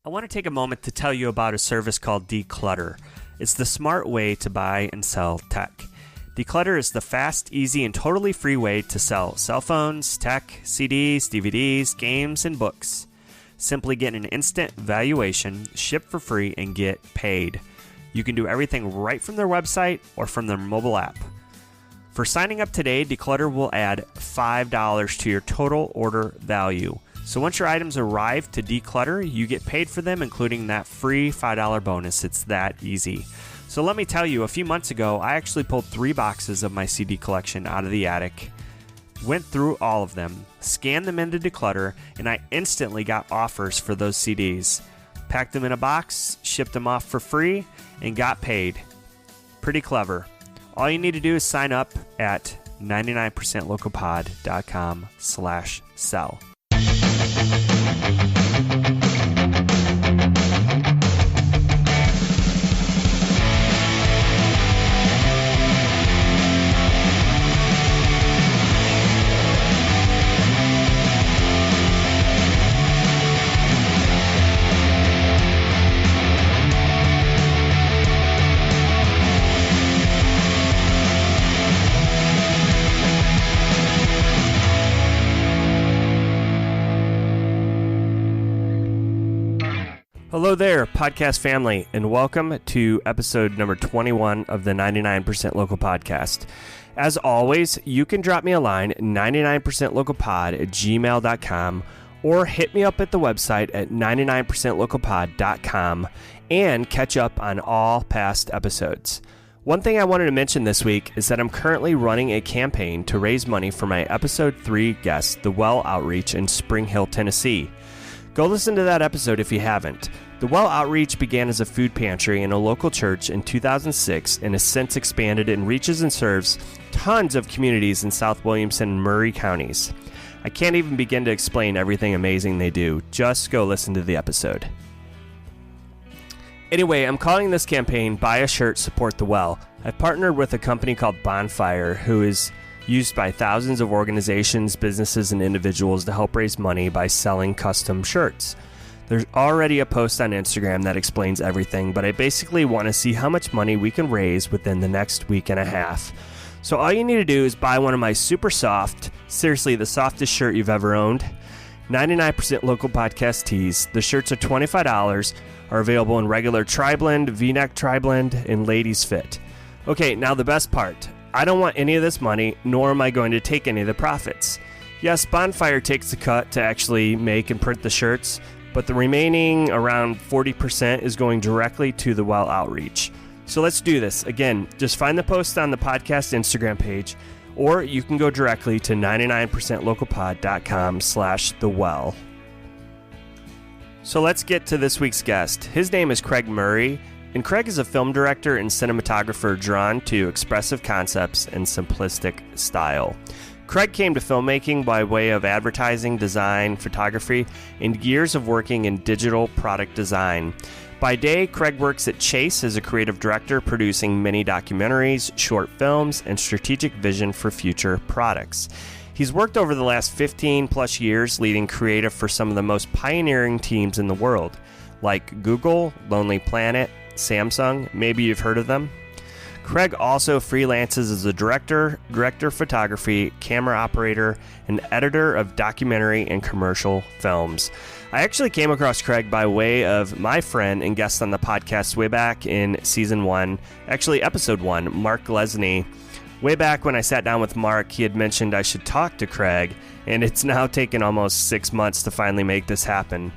I want to take a moment to tell you about a service called Declutter. It's the smart way to buy and sell tech. Declutter is the fast, easy, and totally free way to sell cell phones, tech, CDs, DVDs, games, and books. Simply get an instant valuation, ship for free, and get paid. You can do everything right from their website or from their mobile app. For signing up today, Declutter will add $5 to your total order value. So once your items arrive to Declutter, you get paid for them, including that free $5 bonus. It's that easy. So let me tell you, a few months ago, I actually pulled 3 boxes of my CD collection out of the attic, went through all of them, scanned them into Declutter, and I instantly got offers for those CDs. Packed them in a box, shipped them off for free, and got paid. Pretty clever. All you need to do is sign up at 99percentlocalpod.com/sell. Hello there, podcast family, and welcome to episode number 21 of the 99% Local Podcast. As always, you can drop me a line, 99percentlocalpod@gmail.com, or hit me up at the website at 99percentlocalpod.com and catch up on all past episodes. One thing I wanted to mention this week is that I'm currently running a campaign to raise money for my episode 3 guest, The Well Outreach in Spring Hill, Tennessee. Go listen to that episode if you haven't. The Well Outreach began as a food pantry in a local church in 2006 and has since expanded and reaches and serves tons of communities in South Williamson and Murray counties. I can't even begin to explain everything amazing they do. Just go listen to the episode. Anyway, I'm calling this campaign Buy a Shirt, Support the Well. I've partnered with a company called Bonfire, who is used by thousands of organizations, businesses, and individuals to help raise money by selling custom shirts. There's already a post on Instagram that explains everything, but I basically want to see how much money we can raise within the next week and a half. So all you need to do is buy one of my super soft, seriously the softest shirt you've ever owned, 99% Local Podcast tees. The shirts are $25, are available in regular tri-blend, V-neck tri-blend, and ladies fit. Okay, now the best part. I don't want any of this money, nor am I going to take any of the profits. Yes, Bonfire takes the cut to actually make and print the shirts, but the remaining around 40% is going directly to the Well Outreach. So let's do this. Again, just find the post on the podcast Instagram page, or you can go directly to 99percentlocalpod.com/thewell. So let's get to this week's guest. His name is Craig Murray, and Craig is a film director and cinematographer drawn to expressive concepts and simplistic style. Craig came to filmmaking by way of advertising, design, photography, and years of working in digital product design. By day, Craig works at Chase as a creative director, producing mini-documentaries, short films, and strategic vision for future products. He's worked over the last 15 plus years leading creative for some of the most pioneering teams in the world, like Google, Lonely Planet, Samsung, maybe you've heard of them. Craig also freelances as a director of photography, camera operator, and editor of documentary and commercial films. I actually came across Craig by way of my friend and guest on the podcast way back in season 1, actually episode 1, Mark Lesney. Way back when I sat down with Mark, he had mentioned I should talk to Craig, and it's now taken almost 6 months to finally make this happen.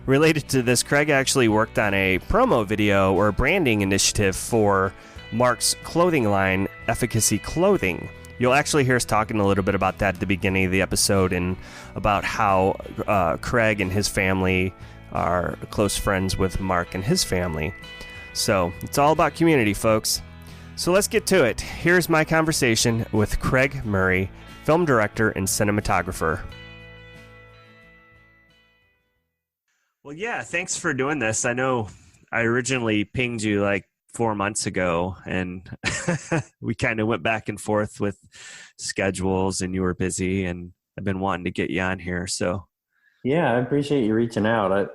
Related to this, Craig actually worked on a promo video or a branding initiative for Mark's clothing line, Efficacy Clothing. You'll actually hear us talking a little bit about that at the beginning of the episode and about how Craig and his family are close friends with Mark and his family. So it's all about community, folks. So let's get to it. Here's my conversation with Craig Murray, film director and cinematographer. Well, yeah, thanks for doing this. I know I originally pinged you like 4 months ago, and we kind of went back and forth with schedules, and you were busy, and I've been wanting to get you on here. So yeah, I appreciate you reaching out.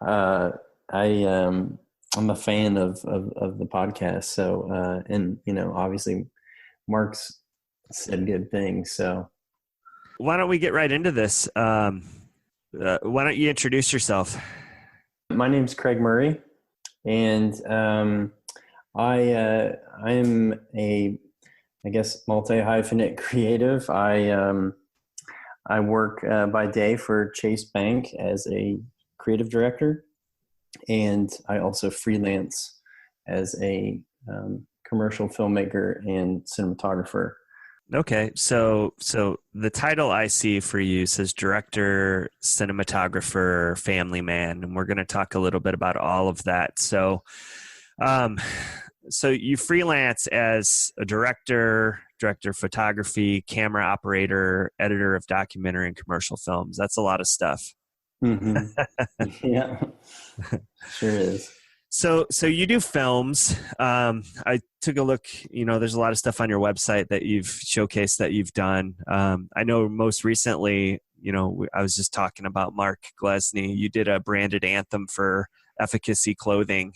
I'm a fan of the podcast. So, and obviously Mark's said good things. So Why don't we get right into this? Why don't you introduce yourself? my name's Craig Murray, and I'm a, I guess, multi-hyphenate creative. I work by day for Chase Bank as a creative director, and I also freelance as a commercial filmmaker and cinematographer. Okay, so the title I see for you says director, cinematographer, family man, and we're going to talk a little bit about all of that. Um, so you freelance as a director of photography, camera operator, editor of documentary and commercial films. That's a lot of stuff. Mm-hmm. Yeah, sure is. So you do films. I took a look. There's a lot of stuff on your website that you've showcased that you've done. I know most recently, I was just talking about Mark Glesney. You did a branded anthem for Efficacy Clothing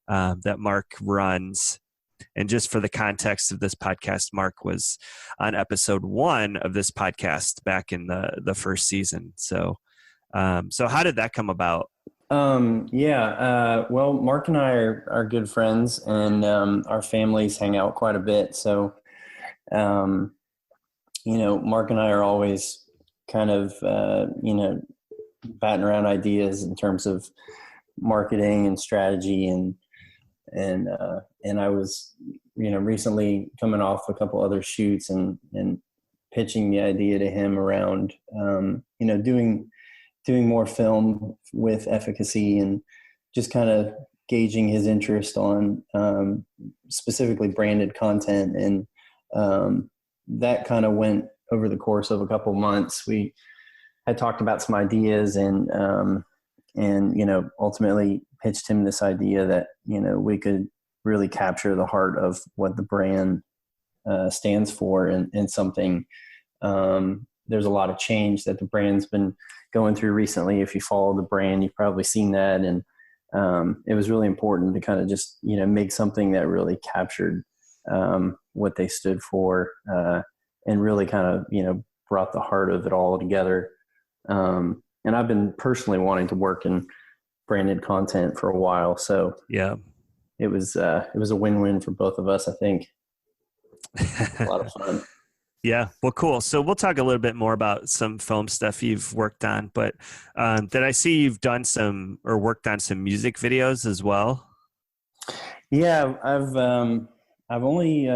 that Mark runs. And just for the context of this podcast, Mark was on episode 1 of this podcast back in the first season. So how did that come about? Well, Mark and I are good friends, and our families hang out quite a bit. So, Mark and I are always kind of, batting around ideas in terms of marketing and strategy, and I was, recently coming off a couple other shoots and pitching the idea to him around, doing more film with Efficacy, and just kind of gauging his interest on specifically branded content. And that kind of went over the course of a couple of months. We had talked about some ideas, and ultimately pitched him this idea that, we could really capture the heart of what the brand stands for, and something. There's a lot of change that the brand's been going through recently. If you follow the brand, you've probably seen that. And it was really important to kind of just, make something that really captured what they stood for, and really kind of, brought the heart of it all together. And I've been personally wanting to work in branded content for a while. So yeah, it was a win-win for both of us, I think. A lot of fun. Yeah. Well, cool. So we'll talk a little bit more about some film stuff you've worked on, but did I see you've done worked on some music videos as well? Yeah, I've only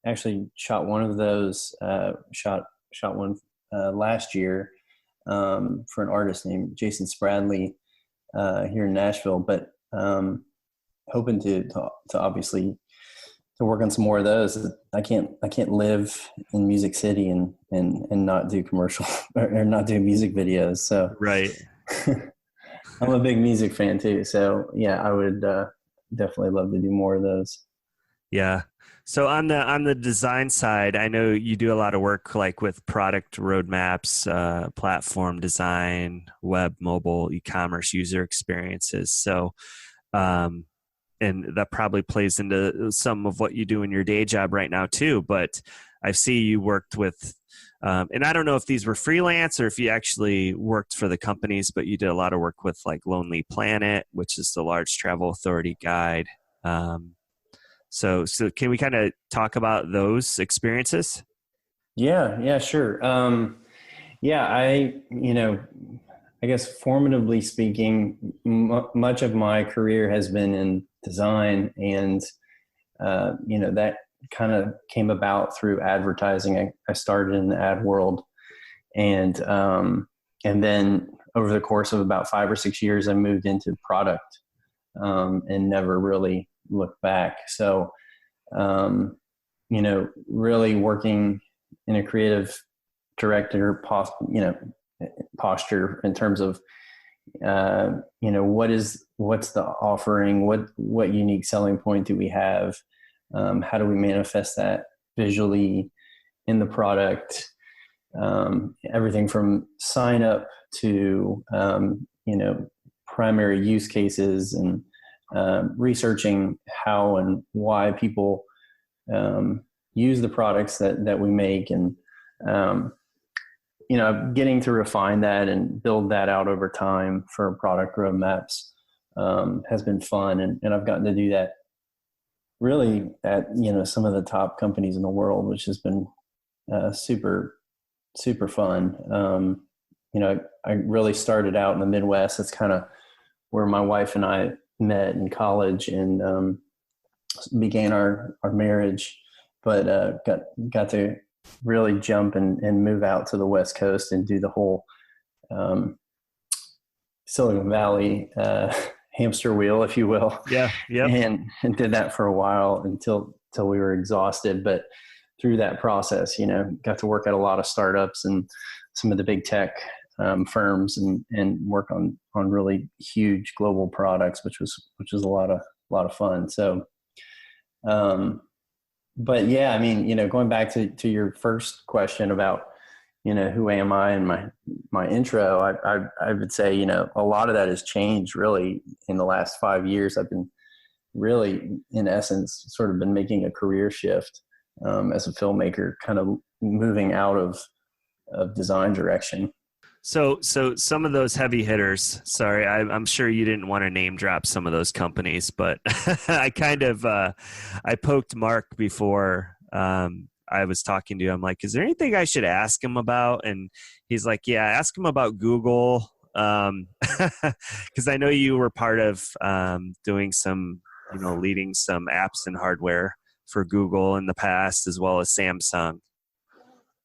actually shot one of those. Shot one last year for an artist named Jason Spradley here in Nashville. But hoping to obviously to work on some more of those. I can't live in Music City and not do commercial or not do music videos. So right. I'm a big music fan too. So yeah, I would definitely love to do more of those. Yeah. So on the design side, I know you do a lot of work like with product roadmaps, platform design, web, mobile, e-commerce, user experiences. So, and that probably plays into some of what you do in your day job right now too. But I see you worked with, and I don't know if these were freelance or if you actually worked for the companies, but you did a lot of work with like Lonely Planet, which is the large travel authority guide. So can we kind of talk about those experiences? Yeah, sure. I guess formatively speaking, much of my career has been in design, and that kind of came about through advertising. I started in the ad world, and then over the course of about 5 or 6 years, I moved into product, and never really looked back. So, really working in a creative director posture in terms of what's the offering, what unique selling point do we have, how do we manifest that visually in the product, everything from sign up to primary use cases and researching how and why people use the products that we make, and getting to refine that and build that out over time for product roadmaps has been fun, and I've gotten to do that really at some of the top companies in the world, which has been super fun. I really started out in the Midwest. That's kind of where my wife and I met in college and began our marriage, but got to really jump and move out to the West Coast and do the whole Silicon Valley hamster wheel, if you will. Yeah. Yep. And did that for a while until we were exhausted. But through that process, got to work at a lot of startups and some of the big tech firms and work on really huge global products, which was a lot of fun. So, but yeah, I mean, going back to your first question about, who am I and my intro, I would say, a lot of that has changed really in the last 5 years. I've been really, in essence, sort of been making a career shift as a filmmaker, kind of moving out of design direction. So some of those heavy hitters, sorry, I'm sure you didn't want to name drop some of those companies, but I kind of, I poked Mark before I was talking to you. I'm like, is there anything I should ask him about? And he's like, yeah, ask him about Google. Because I know you were part of doing some, leading some apps and hardware for Google in the past, as well as Samsung.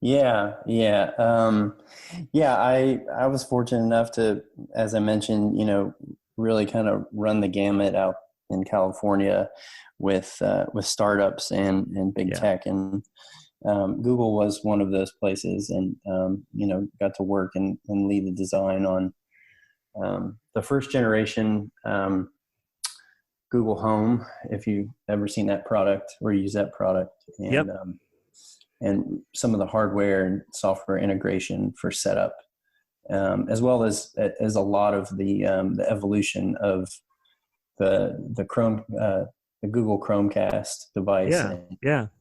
Yeah. I was fortunate enough to, as I mentioned, really kind of run the gamut out in California with startups and big tech, and Google was one of those places, and got to work and lead the design on the first generation Google Home, if you've ever seen that product or use that product, and yep. And some of the hardware and software integration for setup, as well as a lot of the evolution of the Chrome, the Google Chromecast device,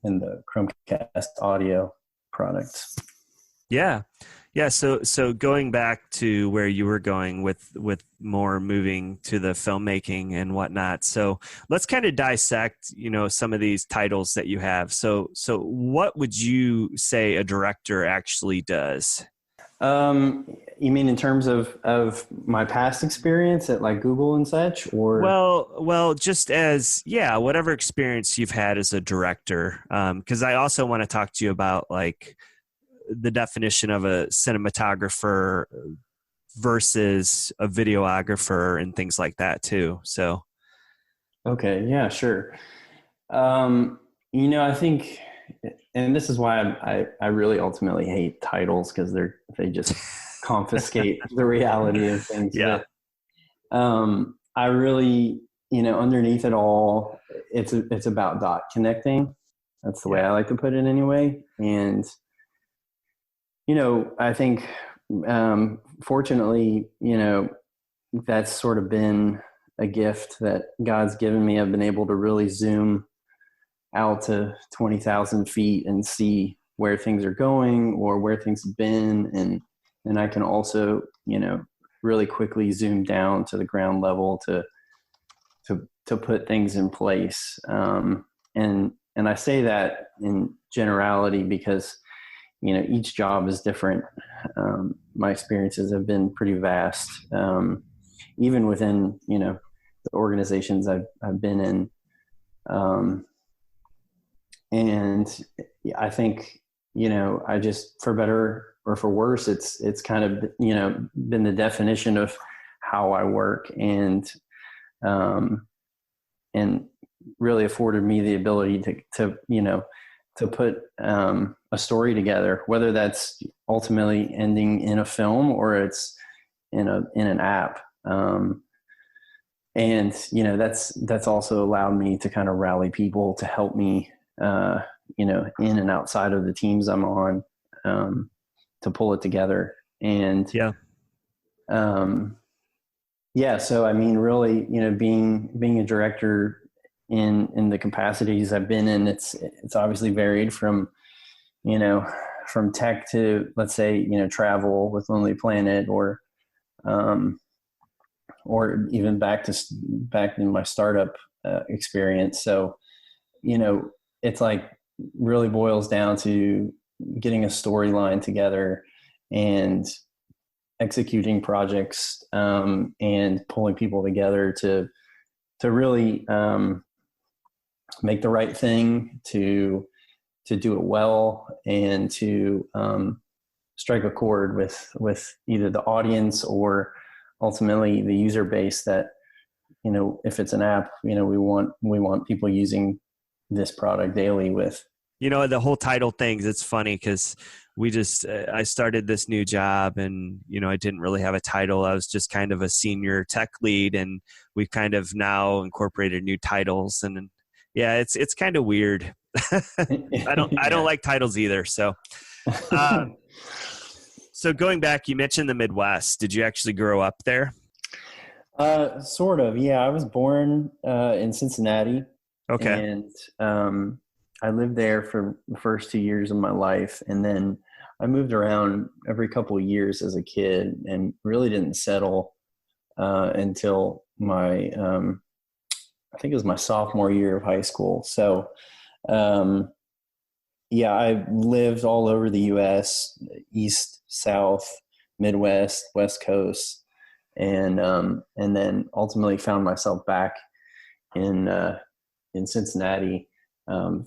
and the Chromecast audio products. Yeah. So going back to where you were going with more moving to the filmmaking and whatnot. So let's kind of dissect, some of these titles that you have. So what would you say a director actually does? You mean in terms of my past experience at like Google and such, or? Well, just as, whatever experience you've had as a director. 'Cause I also want to talk to you about like the definition of a cinematographer versus a videographer and things like that too. So. Okay. Yeah, sure. I think, and this is why I really ultimately hate titles, because they just confiscate the reality of things. Yeah. But, I really, underneath it all, it's about dot connecting. That's the way I like to put it anyway. And, I think, fortunately, that's sort of been a gift that God's given me. I've been able to really zoom out to 20,000 feet and see where things are going or where things have been. And I can also, really quickly zoom down to the ground level to put things in place. And I say that in generality because, each job is different. My experiences have been pretty vast, even within, the organizations I've been in. And I think, I just, for better or for worse, it's kind of, been the definition of how I work, and really afforded me the ability to put a story together, whether that's ultimately ending in a film or it's in an app. And that's also allowed me to kind of rally people to help me, in and outside of the teams I'm on, to pull it together. And Yeah. So, I mean, really, being a director in the capacities I've been in, it's obviously varied from, you know, from tech to, let's say, travel with Lonely Planet, um, or even back in my startup experience. So, it's like really boils down to getting a storyline together and executing projects, and pulling people together to really make the right thing, to do it well, and to strike a chord with either the audience or ultimately the user base that, if it's an app, we want people using this product daily with. The whole title things, it's funny because I started this new job and, I didn't really have a title. I was just kind of a senior tech lead, and we've kind of now incorporated new titles, and yeah, it's kind of weird. I don't like titles either. So, so going back, you mentioned the Midwest. Did you actually grow up there? Sort of. Yeah. I was born in Cincinnati. Okay. And I lived there for the first 2 years of my life. And then I moved around every couple of years as a kid and really didn't settle until I think it was my sophomore year of high school. So, yeah, I lived all over the U.S., East, South, Midwest, West Coast, and then ultimately found myself back in Cincinnati,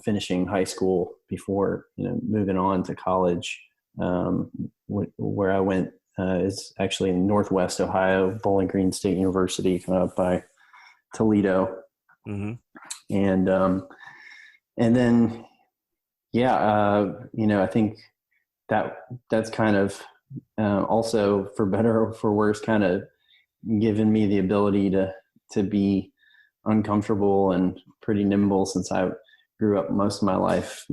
finishing high school before moving on to college, where I went is actually in Northwest Ohio, Bowling Green State University, kind of up by Toledo. Mm-hmm. And then I think that's kind of also, for better or for worse, kind of given me the ability to be uncomfortable and pretty nimble, since I grew up most of my life,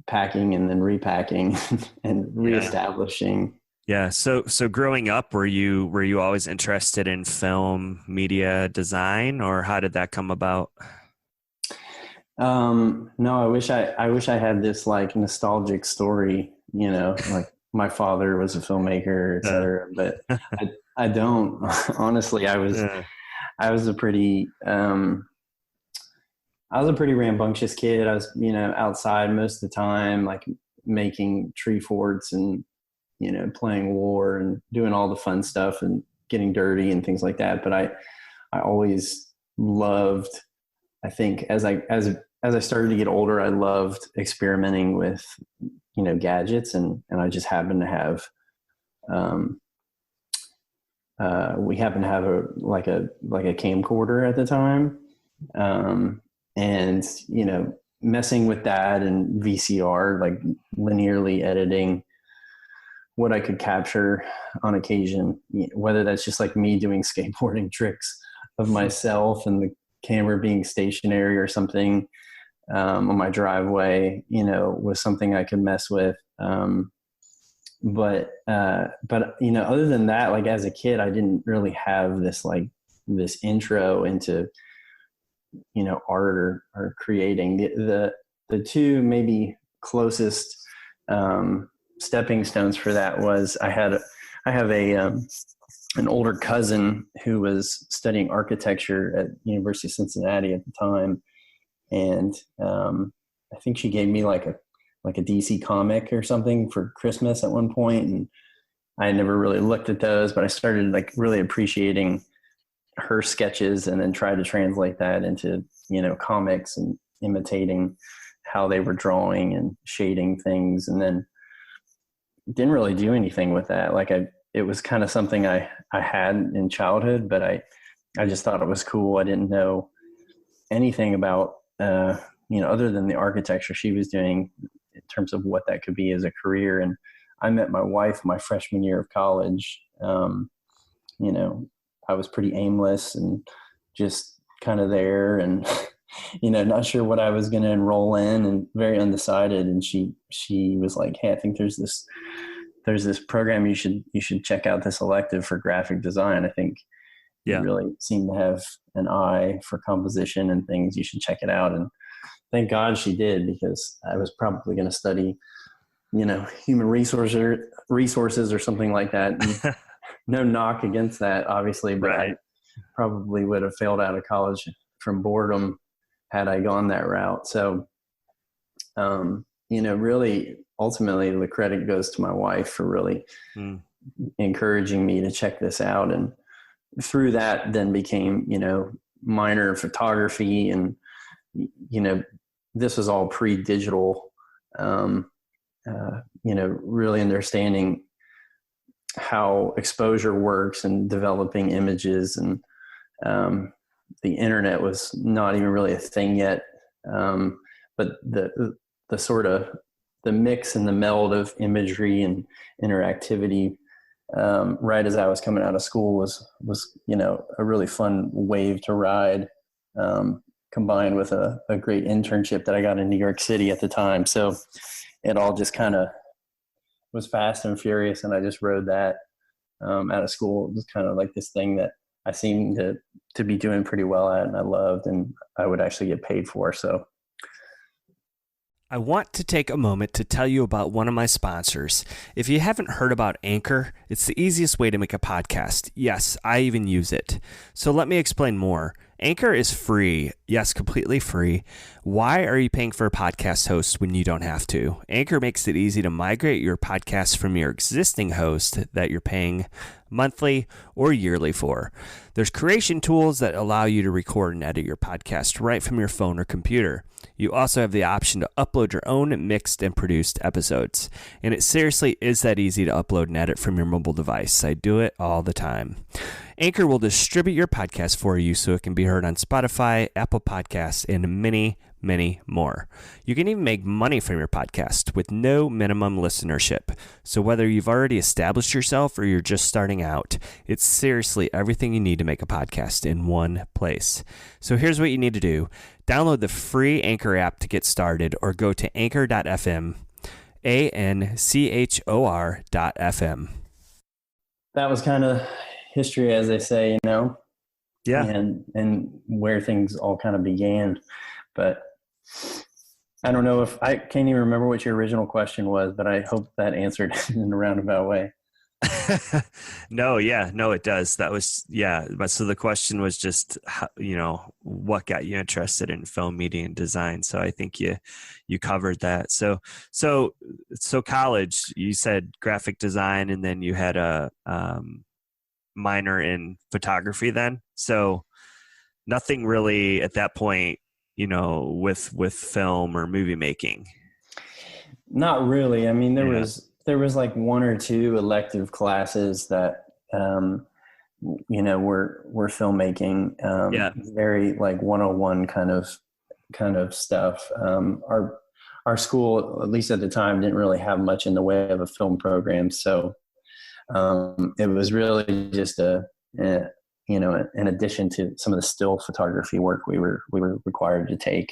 packing and then repacking and reestablishing. Yeah. So growing up, were you always interested in film, media, design, or how did that come about? No, I wish I had this like nostalgic story, like my father was a filmmaker, et cetera, but I don't. Honestly, I was a pretty rambunctious kid. I was, outside most of the time, like making tree forts and, playing war and doing all the fun stuff and getting dirty and things like that. But I always loved, I think as I started to get older, I loved experimenting with, gadgets, and I just happened to have, we happened to have a camcorder at the time. And, messing with that and VCR, like linearly editing what I could capture on occasion, whether that's just like me doing skateboarding tricks of myself and the camera being stationary or something on my driveway, was something I could mess with. But other than that, like as a kid, I didn't really have this intro into, art or creating. The two maybe closest stepping stones for that was I have an older cousin who was studying architecture at University of Cincinnati at the time, and I think she gave me like a DC comic or something for Christmas at one point, and I had never really looked at those, but I started like really appreciating her sketches and then tried to translate that into comics and imitating how they were drawing and shading things, and then didn't really do anything with that. Like it was kind of something I had in childhood, but I just thought it was cool. I didn't know anything about other than the architecture she was doing in terms of what that could be as a career. And I met my wife my freshman year of college. I was pretty aimless and just kind of there and, not sure what I was going to enroll in and very undecided. And she was like, "Hey, I think there's there's this program you should check out, this elective for graphic design. I think you really seem to have an eye for composition and things. You should check it out. And thank God she did, because I was probably going to study, human resources or something like that. And no knock against that, obviously, but I probably would have failed out of college from boredom had I gone that route. So, really, ultimately, the credit goes to my wife for really encouraging me to check this out. And through that then became, minor photography. And, this was all pre-digital, really understanding how exposure works and developing images. And the internet was not even really a thing yet. But the sort of the mix and the meld of imagery and interactivity, right as I was coming out of school was a really fun wave to ride, combined with a great internship that I got in New York City at the time. So it all just kind of was fast and furious, and I just rode that out of school. It was kind of like this thing that I seemed to be doing pretty well at, and I loved, and I would actually get paid for. So I want to take a moment to tell you about one of my sponsors. If you haven't heard about Anchor, it's the easiest way to make a podcast. Yes, I even use it. So let me explain more. Anchor is free. Yes, completely free. Why are you paying for a podcast host when you don't have to? Anchor makes it easy to migrate your podcast from your existing host that you're paying monthly or yearly for. There's creation tools that allow you to record and edit your podcast right from your phone or computer. You also have the option to upload your own mixed and produced episodes. And it seriously is that easy to upload and edit from your mobile device. I do it all the time. Anchor will distribute your podcast for you so it can be heard on Spotify, Apple Podcasts, and many, many more. You can even make money from your podcast with no minimum listenership. So whether you've already established yourself or you're just starting out, it's seriously everything you need to make a podcast in one place. So here's what you need to do. Download the free Anchor app to get started, or go to anchor.fm, ANCHOR.FM. That was kind of history, as they say, Yeah. and where things all kind of began. But I don't know if I can't even remember what your original question was, but I hope that answered in a roundabout way. No, it does. That was, But so the question was just, what got you interested in film, media, and design? So I think you covered that. So college, you said graphic design, and then you had a minor in photography then. So nothing really at that point, with film or movie making. Not really. I mean, there was like one or two elective classes that, were filmmaking, very like 101 kind of stuff. Our school, at least at the time, didn't really have much in the way of a film program. So, it was really just in addition to some of the still photography work we were required to take.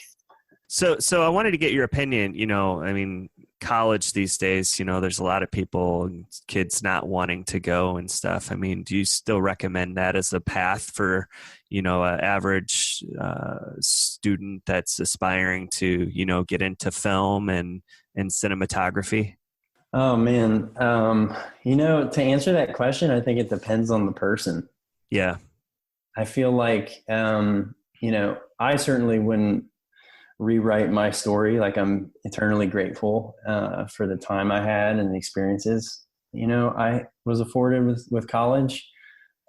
So I wanted to get your opinion. College these days, there's a lot of people, kids not wanting to go and stuff. I mean, do you still recommend that as a path for, an average student that's aspiring to, get into film and cinematography? Oh man. To answer that question, I think it depends on the person. Yeah. I feel like, I certainly wouldn't rewrite my story. Like, I'm eternally grateful for the time I had and the experiences, I was afforded with college.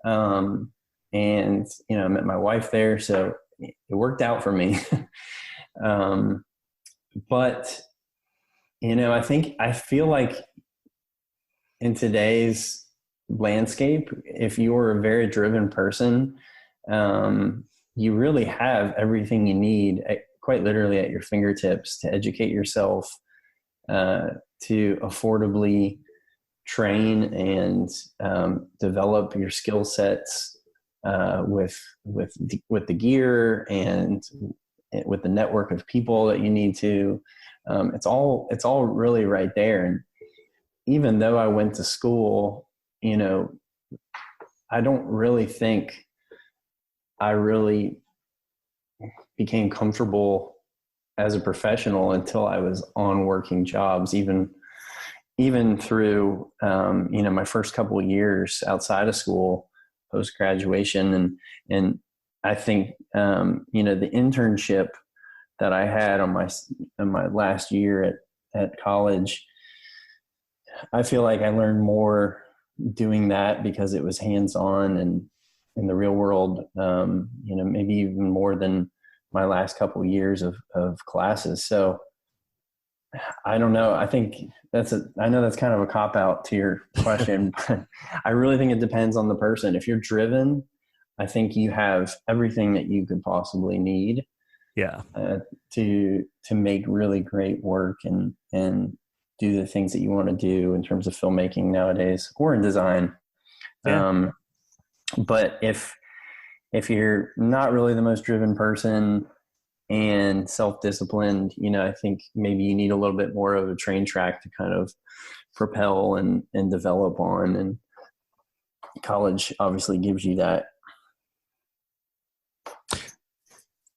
And, I met my wife there, so it worked out for me. But, I feel like in today's landscape, if you're a very driven person, you really have everything you need, quite literally at your fingertips, to educate yourself, to affordably train and develop your skill sets with the gear and with the network of people that you need to. It's all really right there. And even though I went to school, I don't really think I really became comfortable as a professional until I was on working jobs, even through, my first couple of years outside of school, post graduation. And I think, the internship that I had on my last year at college, I feel like I learned more doing that because it was hands-on and in the real world, maybe even more than my last couple of years of classes. So I don't know. I think I know that's kind of a cop out to your question, but I really think it depends on the person. If you're driven, I think you have everything that you could possibly need. Yeah. To make really great work and do the things that you want to do in terms of filmmaking nowadays, or in design. Yeah. But if you're not really the most driven person and self-disciplined, I think maybe you need a little bit more of a train track to kind of propel and develop on. And college obviously gives you that.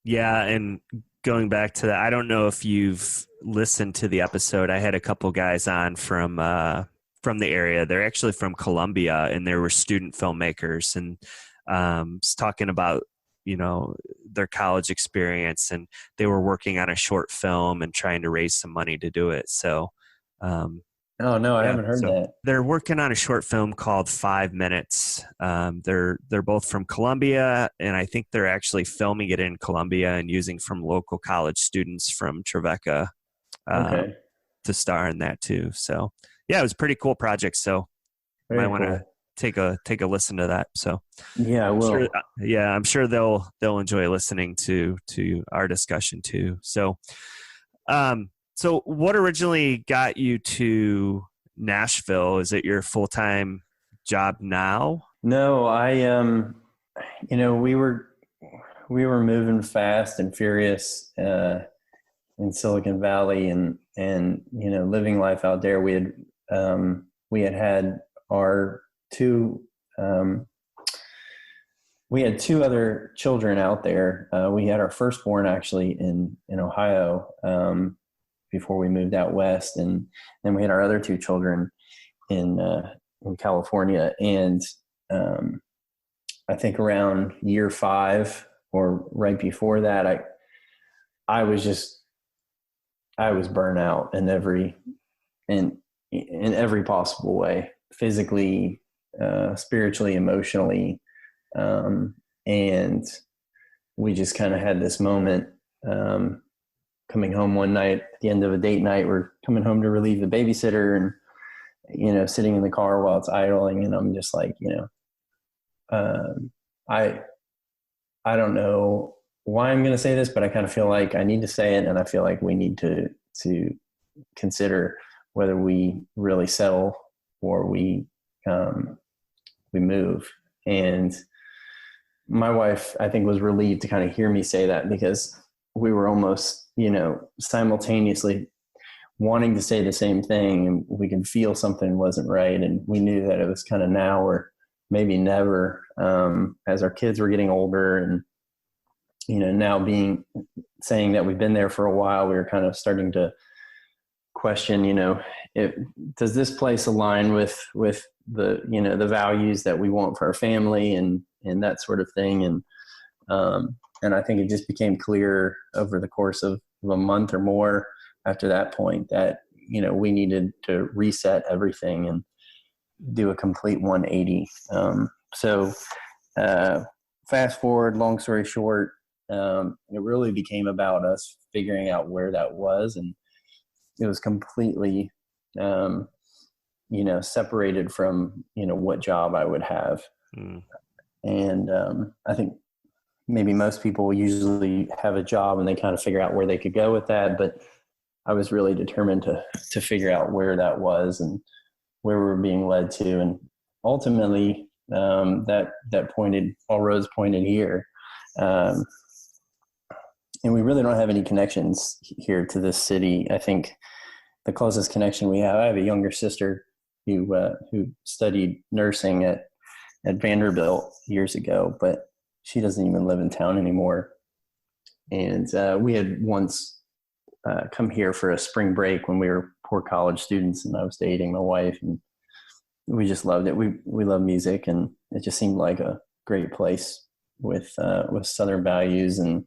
Yeah. And going back to that, I don't know if you've listened to the episode. I had a couple guys on from the area. They're actually from Columbia, and they were student filmmakers, and was talking about, their college experience, and they were working on a short film and trying to raise some money to do it. So, oh no, I haven't heard that. They're working on a short film called 5 Minutes. They're both from Columbia, and I think they're actually filming it in Columbia and using from local college students from Trevecca to star in that too. So yeah, it was a pretty cool project. So you might want to take a listen to that. So yeah, I will. I'm sure they'll enjoy listening to our discussion too. So, so what originally got you to Nashville? Is it your full-time job now? No, we were moving fast and furious in Silicon Valley, and living life out there. We had our two other children out there. We had our firstborn actually in Ohio before we moved out west, and then we had our other two children in California. And I think around year 5 or right before that, I was burnt out in every possible way, physically, spiritually, emotionally. And we just kind of had this moment, coming home one night at the end of a date night. We're coming home to relieve the babysitter, and, sitting in the car while it's idling. And I'm just like, I don't know why I'm going to say this, but I kind of feel like I need to say it. And I feel like we need to consider whether we really settle or we move. And my wife, I think, was relieved to kind of hear me say that, because we were almost, simultaneously wanting to say the same thing, and we could feel something wasn't right. And we knew that it was kind of now or maybe never, as our kids were getting older, and, now saying that we've been there for a while, we were kind of starting to question, does this place align with the, the values that we want for our family and that sort of thing. And I think it just became clear over the course of a month or more after that point that, we needed to reset everything and do a complete 180. So fast forward, long story short, it really became about us figuring out where that was. And it was completely, separated from, what job I would have. And I think maybe most people usually have a job and they kind of figure out where they could go with that. But I was really determined to figure out where that was and where we were being led to. And ultimately, all roads pointed here. And we really don't have any connections here to this city. I think the closest connection we have, I have a younger sister who studied nursing at Vanderbilt years ago, but she doesn't even live in town anymore. And we had once come here for a spring break when we were poor college students, and I was dating my wife, and we just loved it. We love music, and it just seemed like a great place with Southern values and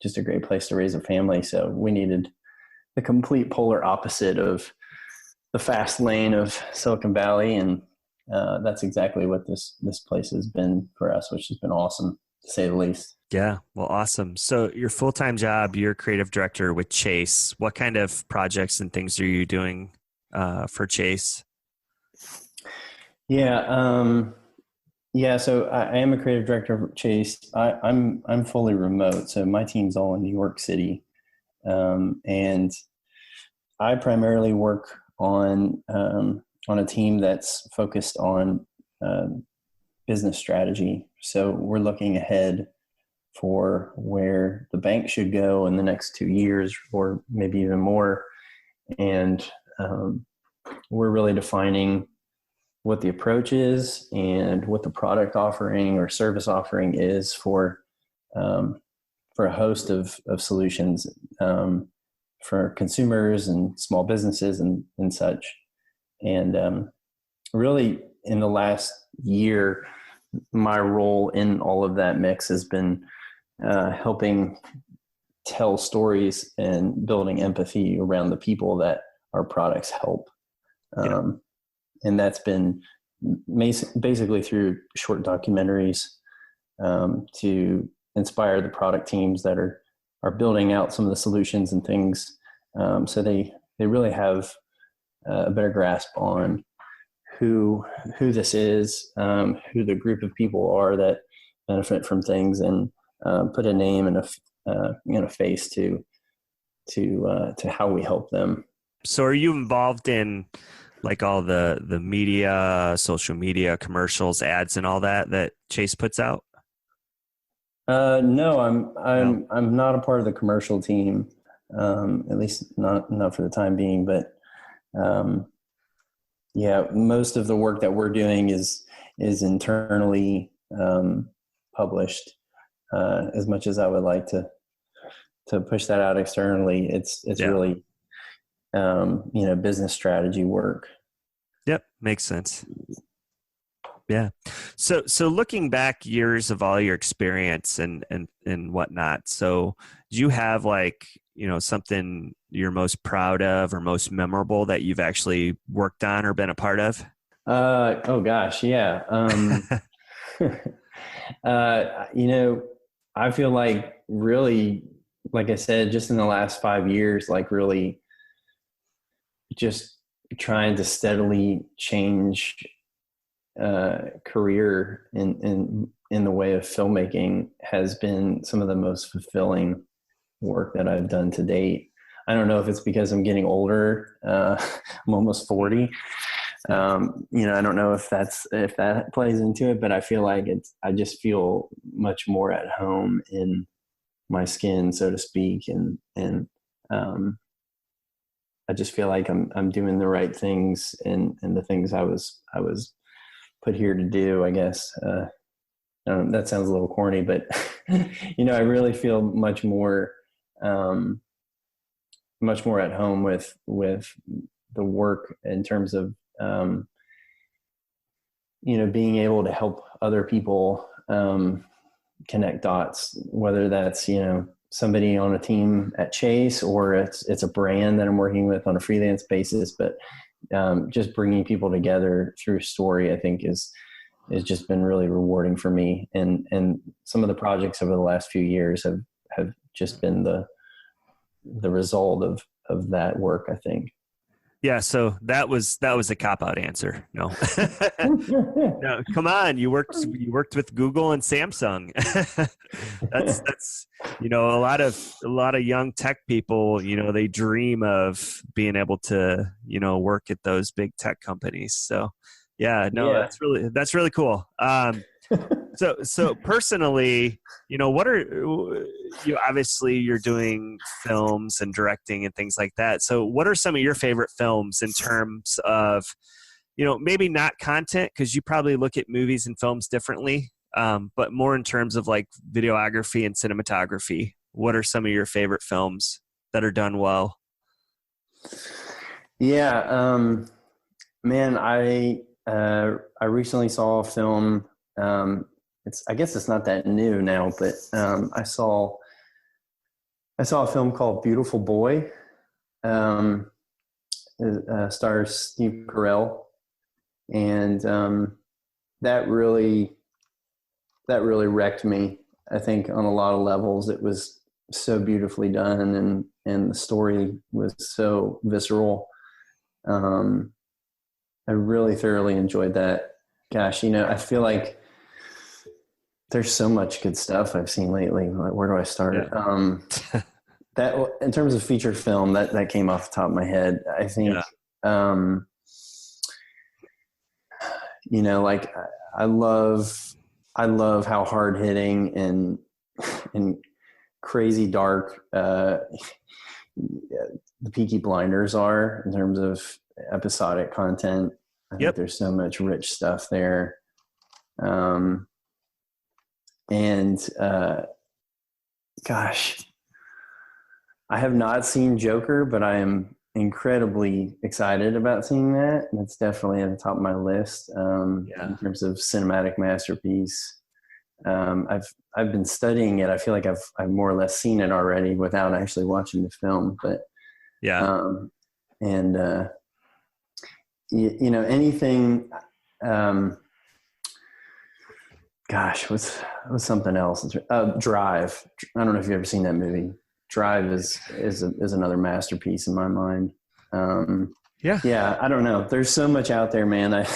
just a great place to raise a family. So we needed the complete polar opposite of the fast lane of Silicon Valley, and that's exactly what this place has been for us, which has been awesome to say the least. Yeah, well, awesome. So your full-time job, you're creative director with Chase. What kind of projects and things are you doing for Chase? Yeah, so I am a creative director of Chase. I'm fully remote, so my team's all in New York City, and I primarily work on a team that's focused on business strategy. So we're looking ahead for where the bank should go in the next 2 years, or maybe even more, and we're really defining what the approach is and what the product offering or service offering is for a host of solutions for consumers and small businesses and such. And really, in the last year, my role in all of that mix has been helping tell stories and building empathy around the people that our products help. And that's been basically through short documentaries to inspire the product teams that are building out some of the solutions and things, so they really have a better grasp on who this is, who the group of people are that benefit from things, and put a name and a face to how we help them. So are you involved in like all the media, social media, commercials, ads, and all that Chase puts out? No, I'm not a part of the commercial team, at least not for the time being. But yeah, most of the work that we're doing is internally published. As much as I would like to push that out externally, it's really business strategy work. Yep, makes sense. Yeah. So looking back years of all your experience and whatnot, so do you have something you're most proud of or most memorable that you've actually worked on or been a part of? Oh gosh, yeah. I feel like really, like I said, just in the last 5 years, like really just trying to steadily change career in the way of filmmaking has been some of the most fulfilling work that I've done to date. I don't know if it's because I'm getting older. I'm almost 40. I don't know if that plays into it, but I feel like I just feel much more at home in my skin, so to speak. And I just feel like I'm doing the right things and the things I was put here to do, I guess. That sounds a little corny, but I really feel much more at home with the work in terms of being able to help other people connect dots, whether that's somebody on a team at Chase, or it's a brand that I'm working with on a freelance basis. But just bringing people together through story, I think is just been really rewarding for me. And some of the projects over the last few years have just been the result of that work, I think. Yeah, so that was a cop-out answer. No, no, come on. You worked with Google and Samsung. that's a lot of young tech people. They dream of being able to work at those big tech companies. So yeah, no, Yeah. that's really cool. So personally, what are obviously you're doing films and directing and things like that. So what are some of your favorite films in terms of, maybe not content, because you probably look at movies and films differently, but more in terms of like videography and cinematography. What are some of your favorite films that are done well? Yeah, man, I recently saw a film. I guess it's not that new now, but I saw a film called Beautiful Boy. Stars Steve Carell, and that really wrecked me. I think on a lot of levels, it was so beautifully done, and the story was so visceral. I really thoroughly enjoyed that. Gosh, I feel like there's so much good stuff I've seen lately. Like, where do I start? Yeah. That in terms of feature film, that came off the top of my head. I think, like I love how hard hitting and crazy dark the Peaky Blinders are in terms of episodic content. I think there's so much rich stuff there. Gosh, I have not seen Joker, but I am incredibly excited about seeing that. And it's definitely at the top of my list in terms of cinematic masterpiece. I've been studying it. I feel like I've more or less seen it already without actually watching the film. But anything. Gosh, what's something else? Drive. I don't know if you've ever seen that movie. Drive is another masterpiece in my mind. I don't know. There's so much out there, man. I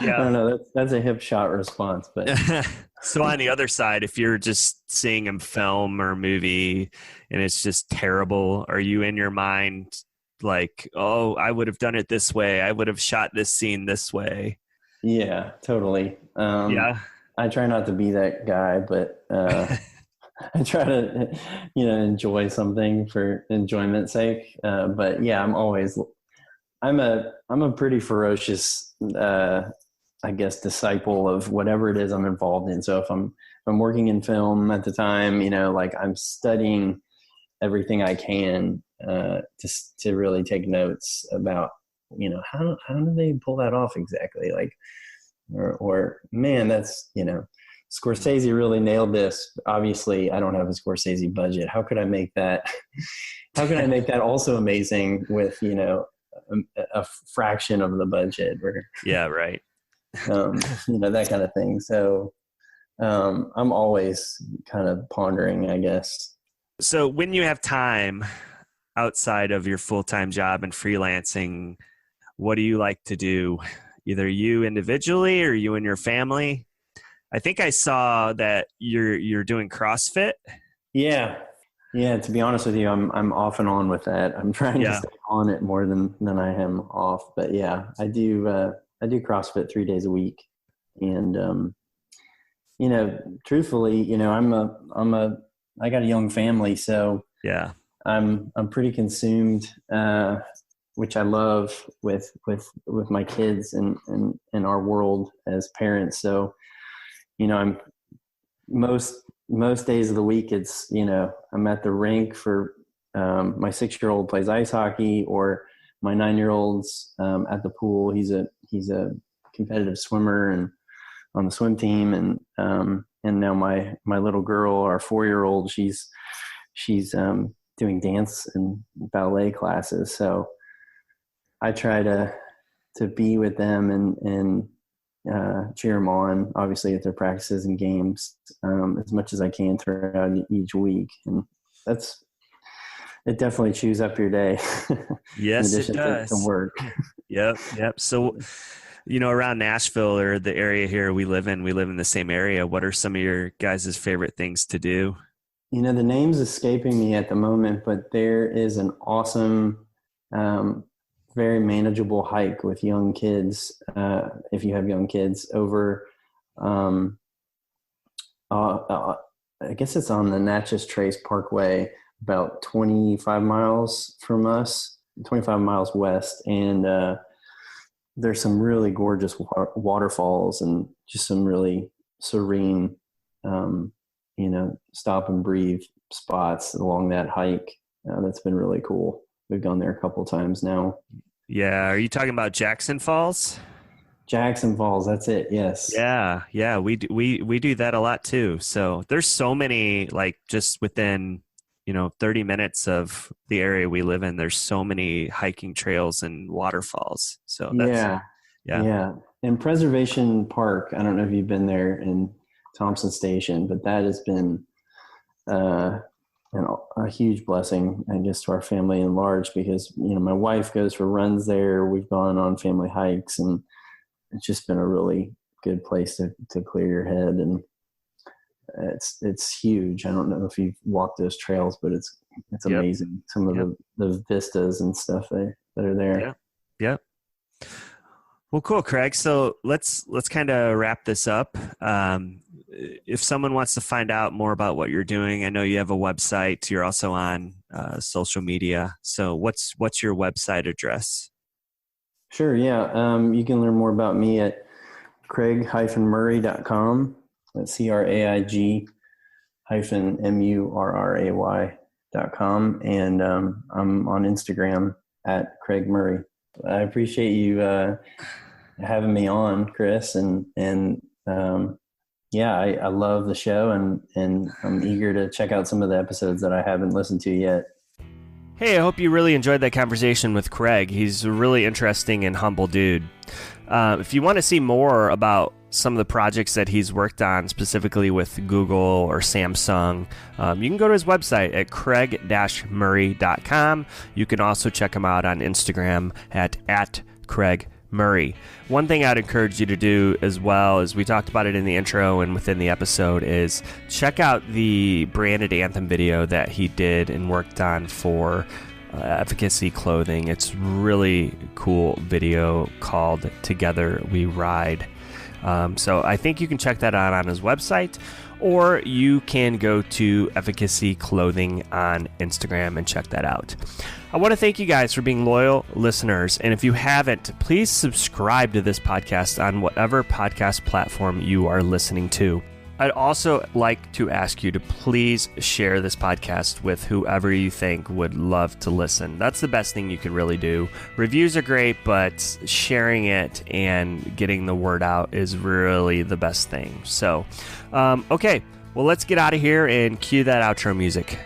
don't know. That's a hip shot response, but so on the other side, if you're just seeing a film or movie and it's just terrible, are you in your mind like, oh, I would have done it this way, I would have shot this scene this way? Yeah, totally. I try not to be that guy, but I try to, enjoy something for enjoyment's sake. But yeah, I'm a pretty ferocious, I guess, disciple of whatever it is I'm involved in. So if I'm working in film at the time, like I'm studying everything I can to really take notes about, how do they pull that off exactly? Like, or man, that's, Scorsese really nailed this. Obviously, I don't have a Scorsese budget. How could I make that? How can I make that also amazing with a fraction of the budget? Or right. That kind of thing. So I'm always kind of pondering, I guess. So when you have time outside of your full-time job and freelancing, what do you like to do? Either you individually or you and your family? I think I saw that you're doing CrossFit. Yeah. To be honest with you, I'm off and on with that. I'm trying to stay on it more than I am off. But yeah, I do CrossFit 3 days a week, and truthfully, I got a young family, so I'm pretty consumed, which I love with my kids and our world as parents. So, I'm most days of the week, it's, I'm at the rink for my 6-year-old plays ice hockey, or my 9-year-old's at the pool. He's a competitive swimmer and on the swim team, and now my little girl, our 4-year-old, she's doing dance and ballet classes. So I try to be with them and cheer them on, obviously, at their practices and games as much as I can throughout each week. And it definitely chews up your day. Yes, it does. To work. Yep. So, around Nashville or the area here we live in the same area. What are some of your guys' favorite things to do? The name's escaping me at the moment, but there is an awesome, very manageable hike with young kids. If you have young kids over, I guess it's on the Natchez Trace Parkway, about 25 miles from us, 25 miles west. And there's some really gorgeous waterfalls and just some really serene, stop and breathe spots along that hike. That's been really cool. We've gone there a couple times now. Yeah. Are you talking about Jackson Falls? Jackson Falls, that's it. Yes. Yeah, we do that a lot too. So there's so many, like, just within 30 minutes of the area we live in, there's so many hiking trails and waterfalls. So that's yeah. And Preservation Park, I don't know if you've been there in Thompson Station, but that has been a huge blessing, I guess, to our family in large, because my wife goes for runs there. We've gone on family hikes, and it's just been a really good place to clear your head. And it's huge. I don't know if you've walked those trails, but it's amazing. Some of the vistas and stuff that are there. Yeah. Well, cool, Craig. So let's kind of wrap this up. If someone wants to find out more about what you're doing, I know you have a website. You're also on social media. So what's your website address? Sure. Yeah. You can learn more about me at craig-murray.com. That's CRAIG-MURRAY.com. And I'm on Instagram at Craig Murray. I appreciate you having me on, Chris. And I love the show, and I'm eager to check out some of the episodes that I haven't listened to yet. Hey, I hope you really enjoyed that conversation with Craig. He's a really interesting and humble dude. If you want to see more about some of the projects that he's worked on, specifically with Google or Samsung, you can go to his website at craig-murray.com. You can also check him out on Instagram at Craig Murray. One thing I'd encourage you to do as well, as we talked about it in the intro and within the episode, is check out the branded anthem video that he did and worked on for Efficacy Clothing. It's really cool video called Together We Ride. So I think you can check that out on his website, or you can go to Efficacy Clothing on Instagram and check that out. I want to thank you guys for being loyal listeners, and if you haven't, please subscribe to this podcast on whatever podcast platform you are listening to. I'd also like to ask you to please share this podcast with whoever you think would love to listen. That's the best thing you can really do. Reviews are great, but sharing it and getting the word out is really the best thing. So, okay, well, let's get out of here and cue that outro music.